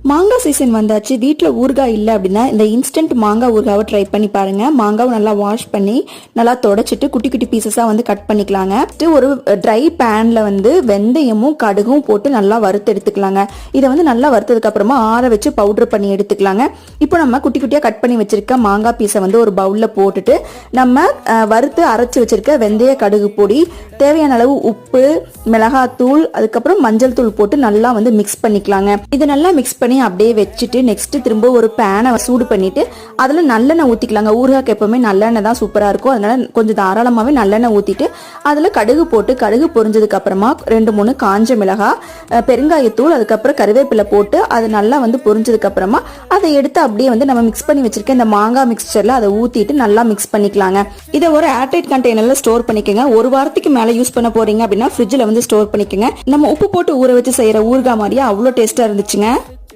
மாங்காய் சீசன் வந்தாச்சு. வீட்டில் ஊறுகாய் இல்லை அப்படின்னா இந்த இன்ஸ்டன்ட் மாங்காய் ஊறுகாவை ட்ரை பண்ணி பாருங்க. மாங்காவை நல்லா வாஷ் பண்ணி நல்லா தொடச்சிட்டு குட்டி குட்டி பீசஸாக வந்து கட் பண்ணிக்கலாங்க. ஒரு ட்ரை பேனில் வந்து வெந்தயமும் கடுகும் போட்டு நல்லா வறுத்து எடுத்துக்கலாங்க. இதை வந்து நல்லா வறுத்ததுக்கு அப்புறமா ஆற வச்சு பவுடர் பண்ணி எடுத்துக்கலாங்க. இப்போ நம்ம குட்டி குட்டியாக கட் பண்ணி வச்சிருக்க மாங்காய் பீஸை வந்து ஒரு பவுலில் போட்டுட்டு நம்ம வறுத்து அரைச்சி வச்சிருக்க வெந்தய கடுகு பொடி, தேவையான அளவு உப்பு, மிளகாத்தூள், அதுக்கப்புறம் மஞ்சள் தூள் போட்டு நல்லா வந்து மிக்ஸ் பண்ணிக்கலாங்க. இதை நல்லா மிக்ஸ் பண்ணி அப்படியே வச்சுட்டு நெக்ஸ்ட் திரும்ப ஒரு பேனை சூடு பண்ணிட்டு அதுல நல்லெண்ணெய் ஊத்திக்கலாங்க. ஊறுகாய்க்கு எப்பவுமே நல்லெண்ணெய் தான் சூப்பரா இருக்கும். அதனால கொஞ்சம் தாராளமாவே நல்லெண்ணெய் ஊத்திட்டு அதுல கடுகு போட்டு கடுகு பொரிஞ்சதுக்கு அப்புறமா 2-3 காஞ்ச மிளகாய், பெருங்காயத்தூள், அதுக்கப்புறம் கருவேப்பிலை போட்டு அது நல்லா வந்து பொரிஞ்சதுக்கு அப்புறமா அதை எடுத்து அப்படியே வந்து நம்ம மிக்ஸ் பண்ணி வச்சிருக்க இந்த மாங்காய் மிக்சர்ல அதை ஊத்திட்டு நல்லா மிக்ஸ் பண்ணிக்கலாங்க. இதை ஒரு ஏர்டைட் கண்டெய்னர்ல ஸ்டோர் பண்ணிக்கோங்க. ஒரு வாரத்துக்கு மேல யூஸ் பண்ண போறீங்க அப்படின்னா ஃப்ரிட்ஜ்ல வந்து ஸ்டோர் பண்ணிக்கோங்க. நம்ம உப்பு போட்டு ஊற வச்சு செய்யற ஊறுகாய் மாதிரியே அவ்வளோ டேஸ்டா இருந்துச்சுங்க.